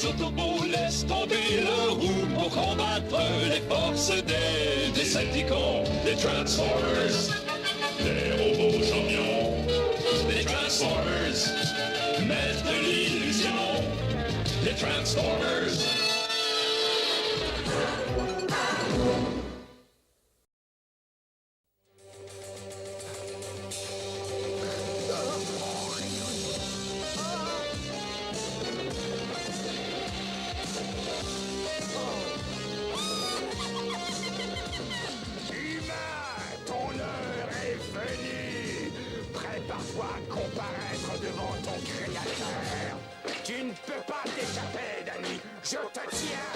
Autobots laissent tomber leur roue pour combattre les forces des Decepticons, des Transformers, des robots champions, des Transformers, maîtres de l'illusion, des Transformers. Prépare-toi à comparaître devant ton créateur. Tu ne peux pas t'échapper, Danny. Je te tiens.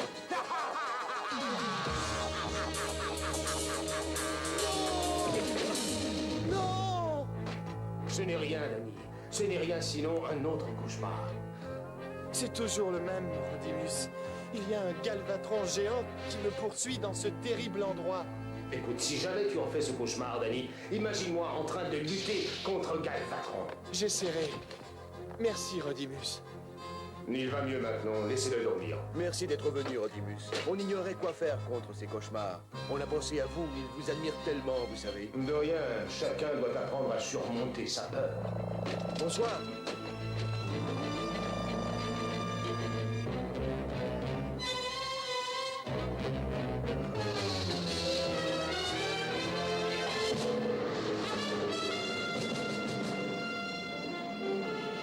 Non! Ce n'est rien, Danny. Ce n'est rien sinon un autre cauchemar. C'est toujours le même, Rodimus. Il y a un galvatron géant qui me poursuit dans ce terrible endroit. Écoute, si jamais tu en fais ce cauchemar, Danny, imagine-moi en train de lutter contre Galvatron. J'essaierai. Merci, Rodimus. Il va mieux maintenant, laissez-le dormir. Merci d'être venu, Rodimus. On ignorait quoi faire contre ces cauchemars. On a pensé à vous, ils vous admirent tellement, vous savez. De rien, chacun doit apprendre à surmonter sa peur. Bonsoir.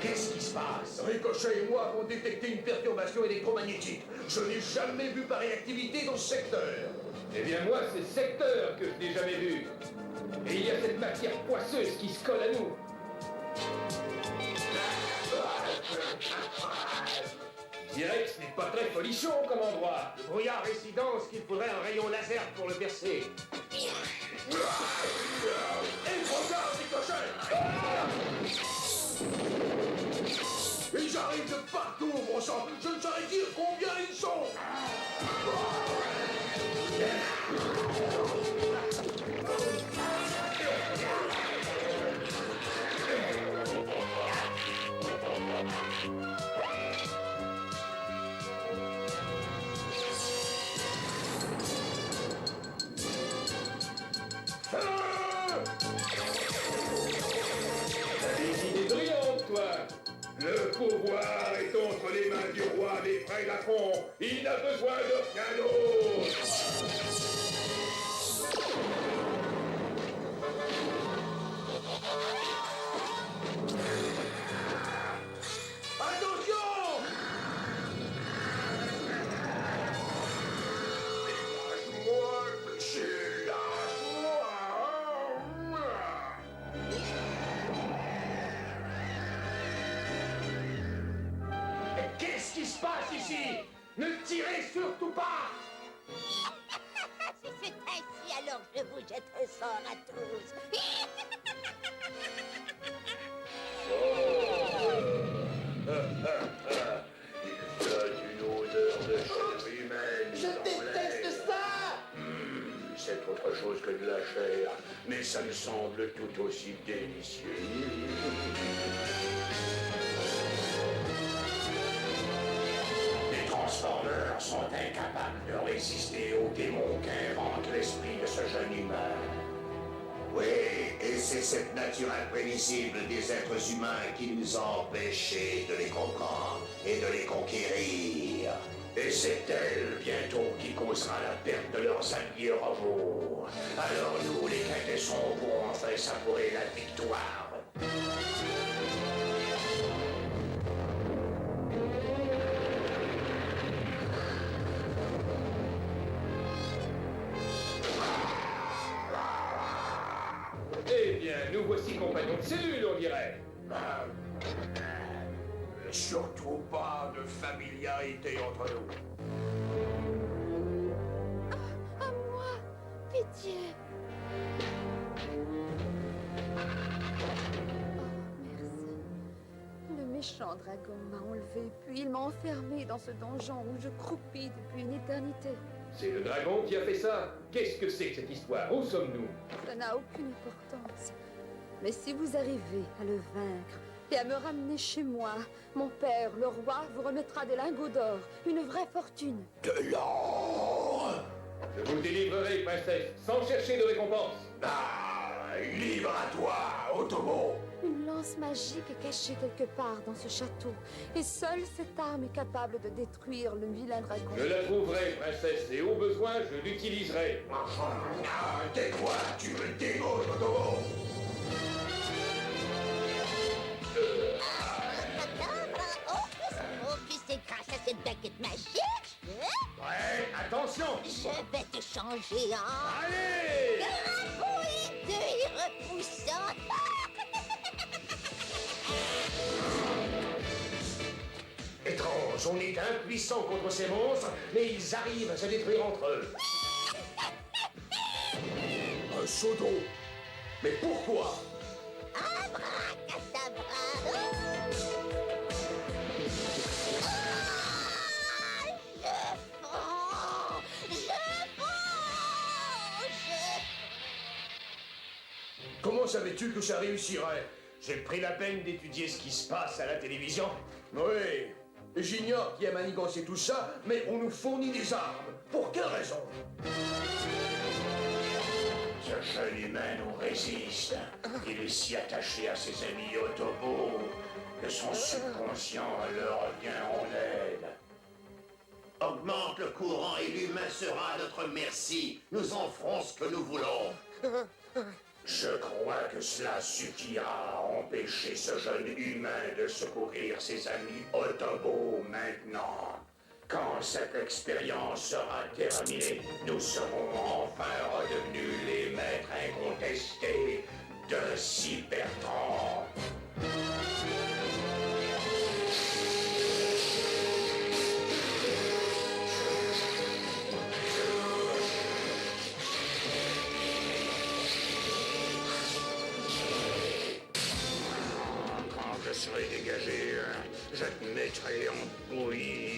Qu'est-ce qui se passe? Ricochet et moi avons détecté une perturbation électromagnétique. Je n'ai jamais vu pareille activité dans ce secteur. Eh bien moi, c'est ce secteur que je n'ai jamais vu. Et il y a cette matière poisseuse qui se colle à nous. Je dirais que ce n'est pas très folichon comme endroit. Le brouillard est si dense qu'il faudrait un rayon laser pour le percer. Et regarde, Ricochet! Ils arrivent de partout, mon sang. Je ne saurais dire combien ils sont. T'as des idées brillantes, toi. Le pouvoir est entre les mains du roi des Prédatons. Il n'a besoin de rien d'autre. Attention! Lâche-moi, péché, lâche-moi! Qu'est-ce qui se passe ici? Ne tirez surtout pas! Si c'est ainsi, alors je vous jette un sort à tous. Il y a une odeur de chair humaine. Je déteste ça! C'est autre chose que de la chair, mais ça me semble tout aussi délicieux. Les Transformers sont incapables de résister aux démons qu'invente l'esprit de ce jeune humain. Oui, et c'est cette nature imprévisible des êtres humains qui nous a empêchés de les comprendre et de les conquérir. Et c'est elle, bientôt, qui causera la perte de leurs alliés robots. Alors nous, les quintessons, pourrons enfin savourer la victoire. Eh bien, nous voici compagnons de cellule, on dirait. Surtout pas de familiarité entre nous. À moi, pitié. Oh, merci. Le méchant dragon m'a enlevé, puis il m'a enfermé dans ce donjon où je croupis depuis une éternité. C'est le dragon qui a fait ça. Qu'est-ce que c'est que cette histoire? Où sommes-nous? Ça n'a aucune importance. Mais si vous arrivez à le vaincre, et à me ramener chez moi. Mon père, le roi, vous remettra des lingots d'or, une vraie fortune. De l'or! Je vous délivrerai, princesse, sans chercher de récompense. Ah, libre à toi, Otobo! Une lance magique est cachée quelque part dans ce château, et seule cette arme est capable de détruire le vilain dragon. Je la trouverai, princesse, et au besoin, je l'utiliserai. Ah, tais-toi, tu me dégoûtes, Otobo! C'est grâce à cette baguette magique Ouais, attention! je vais te changer en... Allez! Grabouille repoussant. Étrange, on est impuissant contre ces monstres, mais ils arrivent à se détruire entre eux. Un seau d'eau? Mais pourquoi? Abracadabra. Comment savais-tu que ça réussirait? J'ai pris la peine d'étudier ce qui se passe à la télévision. Oui, j'ignore qui a manigancé tout ça, mais on nous fournit des armes. Pour quelle raison? Ce jeune humain nous résiste. Il est si attaché à ses amis Otobo que son subconscient leur vient en aide. Augmente le courant et l'humain sera à notre merci. Nous en ferons ce que nous voulons. Je crois que cela suffira à empêcher ce jeune humain de secourir ses amis Otobo maintenant. Quand cette expérience sera terminée, nous serons enfin redevenus les maîtres incontestés de Cybertron. Quand je serai dégagé, je te mettrai en bouillie.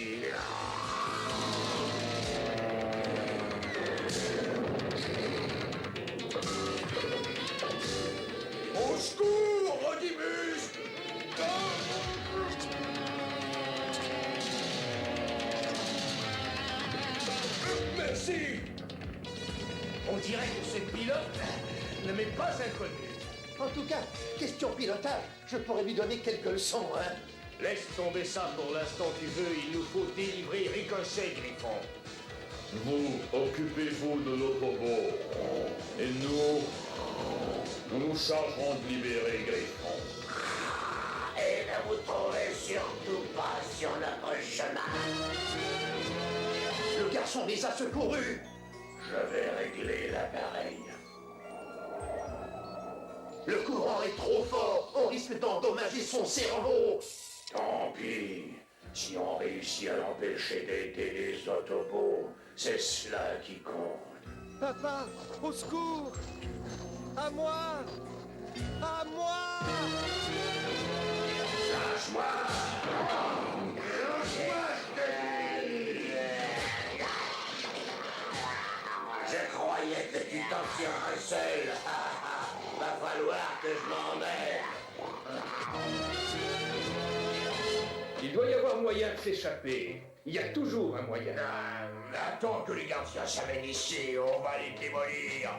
Au secours, Rodimus! Merci! On dirait que ce pilote ne m'est pas inconnu. En tout cas, question pilotage, je pourrais lui donner quelques leçons, hein. Laisse tomber ça pour l'instant tu veux, il nous faut délivrer Ricochet, Griffon. Vous, occupez-vous de l'Otobo. Et nous nous chargerons de libérer Griffon. Et ne vous trouvez surtout pas sur notre chemin. Le garçon les a secourus. Je vais régler l'appareil. Le courant est trop fort, on risque d'endommager son cerveau. Tant pis, si on réussit à l'empêcher d'aider les Autobots, c'est cela qui compte. Papa, au secours! À moi! À moi! Lâche-moi! Lâche-moi, je te dis! Je croyais que tu t'en tirerais seul. Va falloir que je m'en mêle. Il doit y avoir moyen de s'échapper. Il y a toujours un moyen. Attends que les gardiens s'amènent ici, on va les démolir.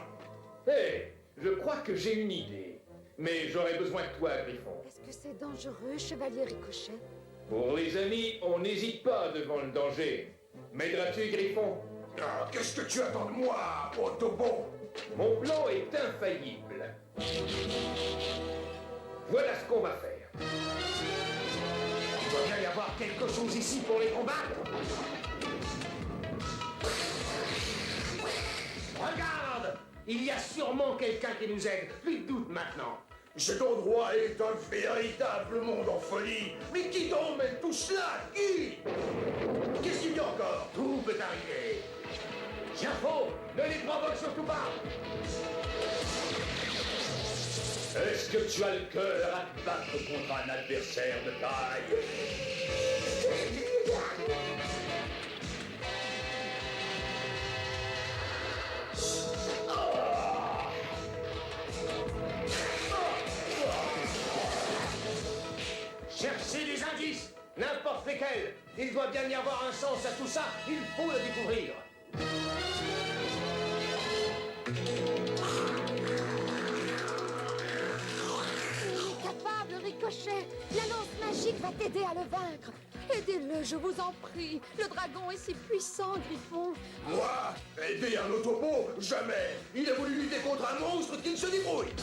Hé, je crois que j'ai une idée. Mais j'aurais besoin de toi, Griffon. Est-ce que c'est dangereux, chevalier Ricochet? Pour les amis, on n'hésite pas devant le danger. M'aideras-tu, Griffon? Ah, qu'est-ce que tu attends de moi, Autobo? Mon plan est infaillible. Voilà ce qu'on va faire. Il doit bien y avoir quelque chose ici pour les combattre. Regarde! Il y a sûrement quelqu'un qui nous aide. Plus de doute maintenant. Cet endroit est un véritable monde en folie. Mais qui donc mène tout cela? Qui? Qu'est-ce qu'il y a encore? Tout peut arriver. Jafo, ne les provoque surtout pas. Est-ce que tu as le cœur à te battre contre un adversaire de taille? Il doit bien y avoir un sens à tout ça. Il faut le découvrir. Il est capable, Ricochet. La lance magique va t'aider à le vaincre. Aidez-le, je vous en prie. Le dragon est si puissant, Griffon. Moi, aider un Autobot, jamais. Il a voulu lutter contre un monstre qui ne se débrouille.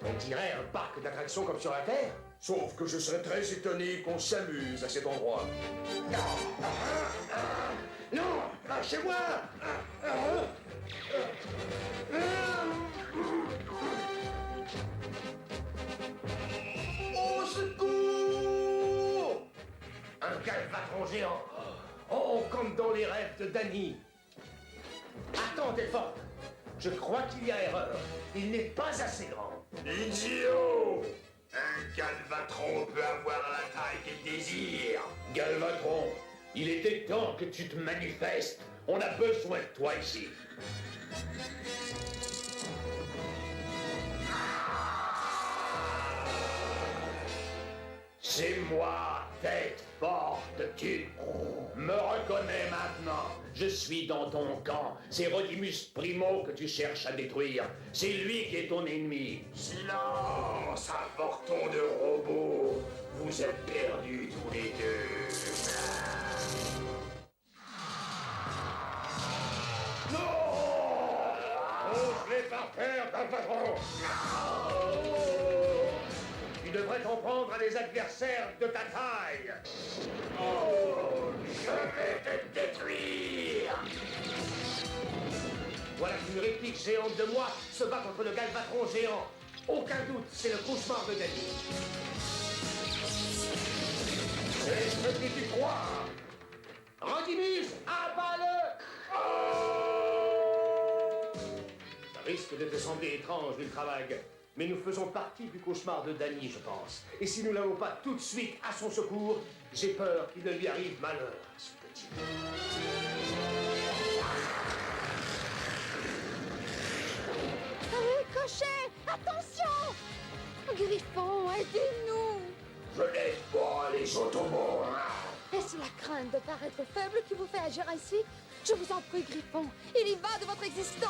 On dirait un parc d'attractions comme sur la Terre. Sauf que je serais très étonné qu'on s'amuse à cet endroit. Non, lâchez-moi. Au secours! Un galvatron géant. Oh, comme dans les rêves de Danny. Attends, Delphine. Je crois qu'il y a erreur. Il n'est pas assez grand. Idiot! Un Galvatron peut avoir la taille qu'il désire. Galvatron, il était temps que tu te manifestes. On a besoin de toi ici. C'est moi, tête forte. Tu me reconnais maintenant. Je suis dans ton camp. C'est Rodimus Primo que tu cherches à détruire. C'est lui qui est ton ennemi. Silence, apportons de robots. Vous êtes perdus tous les deux. Pose-les par terre, Galvatron. Tu devrais t'en prendre à des adversaires de ta taille. Je vais te détruire. Voilà qu'une réplique géante de moi se bat contre le Galvatron géant. Aucun doute, c'est le cauchemar de Danny. C'est ce que tu crois. Rodimus, abats-le! Ça risque de te sembler étrange, Ultravag, mais nous faisons partie du cauchemar de Danny, je pense. Et si nous n'allons pas tout de suite à son secours, j'ai peur qu'il ne lui arrive malheur à ce petit. Ricochet, attention! Griffon, aidez-nous! Je n'aime pas les Autobots. Est-ce la crainte de paraître faible qui vous fait agir ainsi? Je vous en prie, Griffon, il y va de votre existence!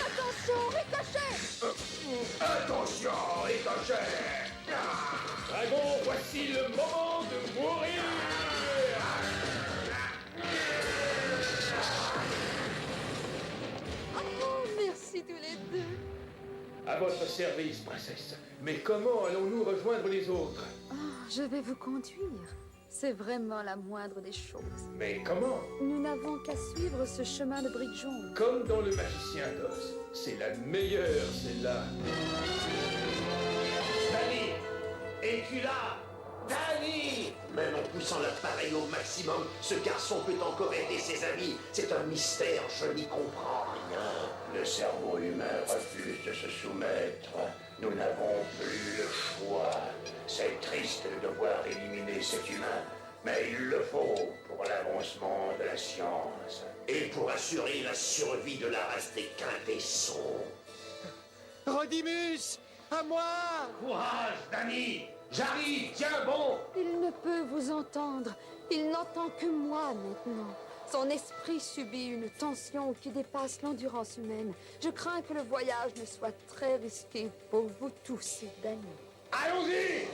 Attention, Ricochet! Attention, Ricochet. Dragon, voici le moment de mourir. Oh, merci tous les deux! À votre service, princesse. Mais comment allons-nous rejoindre les autres? Oh, je vais vous conduire. C'est vraiment la moindre des choses. Mais comment? Nous n'avons qu'à suivre ce chemin de briques jaunes. Comme dans le magicien d'Oz. C'est la meilleure, celle-là. Danny! Es-tu là? Danny! Même en poussant l'appareil au maximum, ce garçon peut encore aider ses amis. C'est un mystère, je n'y comprends rien. Le cerveau humain refuse de se soumettre. Nous n'avons plus le choix. C'est triste de devoir éliminer cet humain, mais il le faut pour l'avancement de la science. Et pour assurer la survie de la race des quintessons. Rodimus, à moi! Courage, Danny! J'arrive, tiens bon! Il ne peut vous entendre. Il n'entend que moi maintenant. Son esprit subit une tension qui dépasse l'endurance humaine. Je crains que le voyage ne soit très risqué pour vous tous, Danny. Allons-y!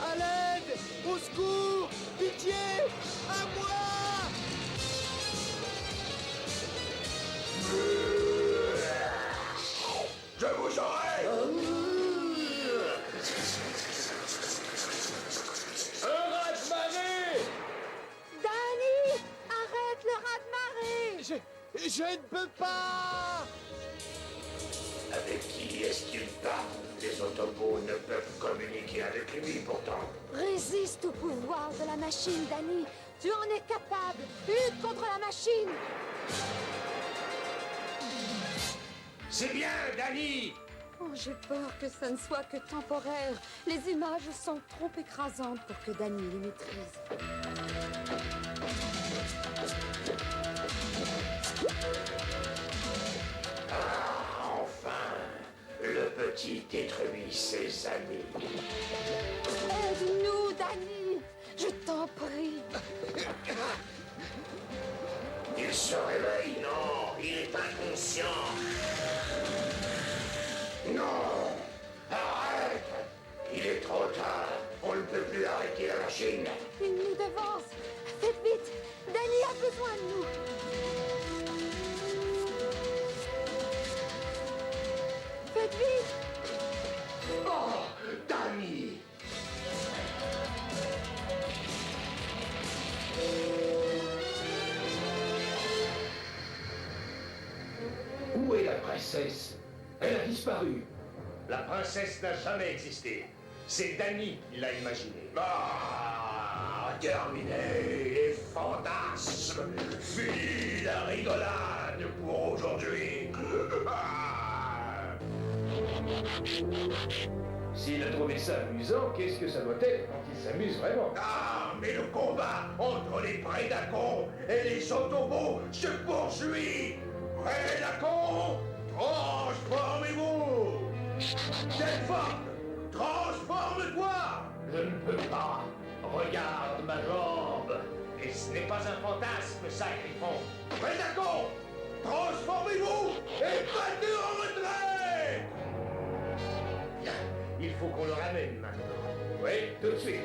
À l'aide! Au secours! Pitié! À moi! Je vous aurai! Un raz-de-marée! Danny! Arrête le raz-de-marée! Je ne peux pas! Avec qui est-ce qu'il parle? Les Autobots ne peuvent communiquer avec lui pourtant. Résiste au pouvoir de la machine, Danny. Tu en es capable. Lutte contre la machine. C'est bien, Danny! Oh, j'ai peur que ça ne soit que temporaire. Les images sont trop écrasantes pour que Danny les maîtrise. Ah, enfin! Le petit détruit ses amis. Aide-nous, Danny! Je t'en prie. Il se réveille, non, il est inconscient. Non! Arrête! Il est trop tard. On ne peut plus arrêter la machine. Il nous devance. Faites vite. Danny a besoin de nous. Faites vite. Oh, Danny! Où est la princesse? Elle a disparu. La princesse n'a jamais existé. C'est Danny qui l'a imaginée. Ah, terminé les fantasmes. Fini la rigolade pour aujourd'hui. S'il a trouvé ça amusant, qu'est-ce que ça doit être quand il s'amuse vraiment? Ah, mais le combat entre les prédacons et les autobots se poursuit. Prédacons, transformez-vous. Delphine, transforme-toi. Je ne peux pas. Regarde ma jambe. Et ce n'est pas un fantasme, ça, Griffon. Prédacons, transformez-vous et battez en retraite. Il faut qu'on le ramène maintenant. Oui, tout de suite.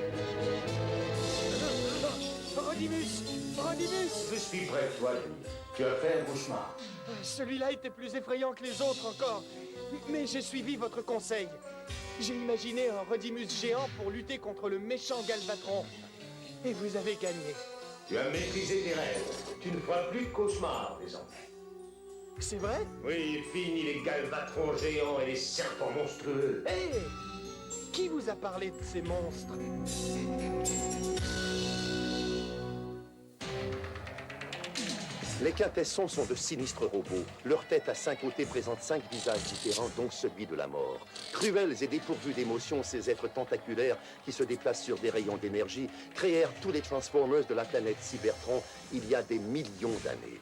Rodimus! Rodimus! Je suis près de toi, Danny. Tu as fait un cauchemar. Celui-là était plus effrayant que les autres encore. Mais j'ai suivi votre conseil. J'ai imaginé un Rodimus géant pour lutter contre le méchant Galvatron. Et vous avez gagné. Tu as maîtrisé tes rêves. Tu ne feras plus de cauchemars désormais. C'est vrai? Oui, fini les galvatrons géants et les serpents monstrueux. Hé! Qui vous a parlé de ces monstres? Les quintessons sont de sinistres robots. Leur tête à 5 côtés présente 5 visages différents, dont celui de la mort. Cruels et dépourvus d'émotions, ces êtres tentaculaires qui se déplacent sur des rayons d'énergie créèrent tous les Transformers de la planète Cybertron il y a des millions d'années.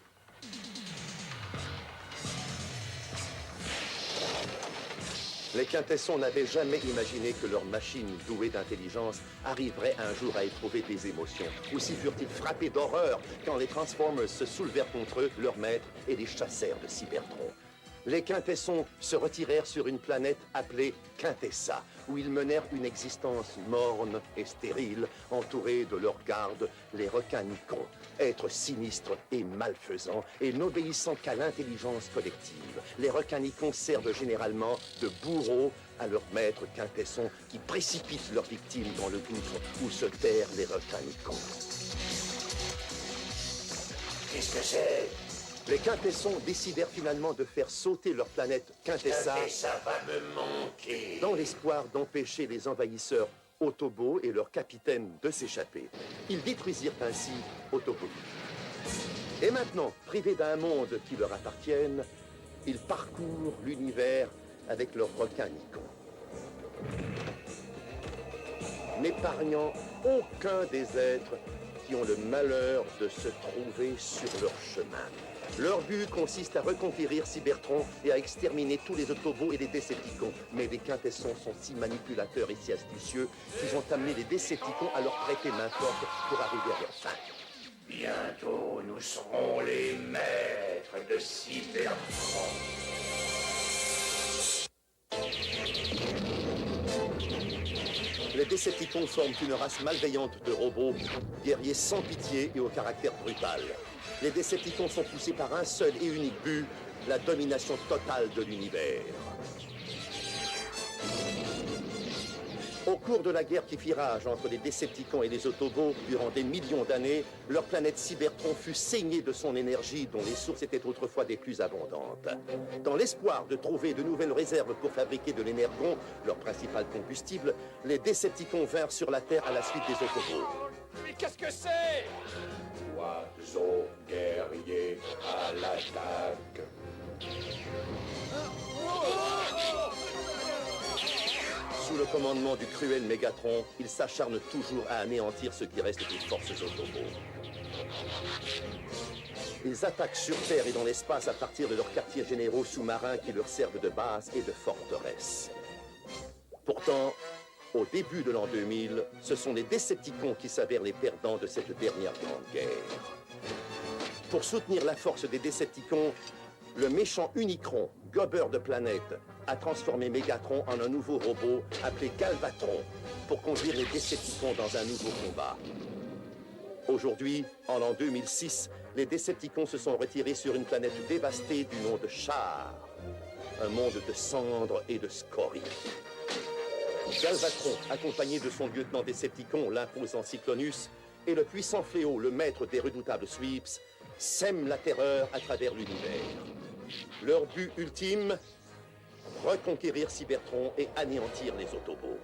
Les quintessons n'avaient jamais imaginé que leur machine douée d'intelligence arriverait un jour à éprouver des émotions. Aussi furent-ils frappés d'horreur quand les Transformers se soulevèrent contre eux, leur maître, et les chassèrent de Cybertron. Les quintessons se retirèrent sur une planète appelée Quintessa, où ils menèrent une existence morne et stérile, entourés de leurs gardes, les requins Nikon, êtres sinistres et malfaisants, et n'obéissant qu'à l'intelligence collective. Les requins Nikon servent généralement de bourreaux à leurs maîtres quintessons qui précipitent leurs victimes dans le gouffre où se terrent les requins Nikon. Qu'est-ce que c'est? Les quintessons décidèrent finalement de faire sauter leur planète Quintessa Ça va me manquer. dans l'espoir d'empêcher les envahisseurs Autobots et leur capitaine de s'échapper. Ils détruisirent ainsi Autobot. Et maintenant, privés d'un monde qui leur appartienne, ils parcourent l'univers avec leurs requins Nikon, n'épargnant aucun des êtres qui ont le malheur de se trouver sur leur chemin. Leur but consiste à reconquérir Cybertron et à exterminer tous les Autobots et les Decepticons. Mais les quintessons sont si manipulateurs et si astucieux qu'ils ont amené les Decepticons à leur prêter main forte pour arriver à leur fin. Bientôt, nous serons les maîtres de Cybertron. Les Decepticons forment une race malveillante de robots, guerriers sans pitié et au caractère brutal. Les Decepticons sont poussés par un seul et unique but, la domination totale de l'univers. Au cours de la guerre qui fit rage entre les Decepticons et les Autobots durant des millions d'années, leur planète Cybertron fut saignée de son énergie dont les sources étaient autrefois des plus abondantes. Dans l'espoir de trouver de nouvelles réserves pour fabriquer de l'énergon, leur principal combustible, les Decepticons vinrent sur la Terre à la suite des Autobots. Mais qu'est-ce que c'est? Oiseaux guerriers à l'attaque. Sous le commandement du cruel Mégatron, il s'acharne toujours à anéantir ce qui reste des forces Autobots. Ils attaquent sur Terre et dans l'espace à partir de leurs quartiers généraux sous-marins qui leur servent de base et de forteresse. Pourtant, au début de l'an 2000, ce sont les Décepticons qui s'avèrent les perdants de cette dernière grande guerre. Pour soutenir la force des Décepticons, le méchant Unicron, gobeur de planète, a transformé Mégatron en un nouveau robot appelé Galvatron pour conduire les Décepticons dans un nouveau combat. Aujourd'hui, en l'an 2006, les Décepticons se sont retirés sur une planète dévastée du nom de Char, un monde de cendres et de scories. Galvatron, accompagné de son lieutenant Décepticon, l'imposant Cyclonus, et le puissant Fléau, le maître des redoutables Sweeps, sèment la terreur à travers l'univers. Leur but ultime, reconquérir Cybertron et anéantir les Autobots.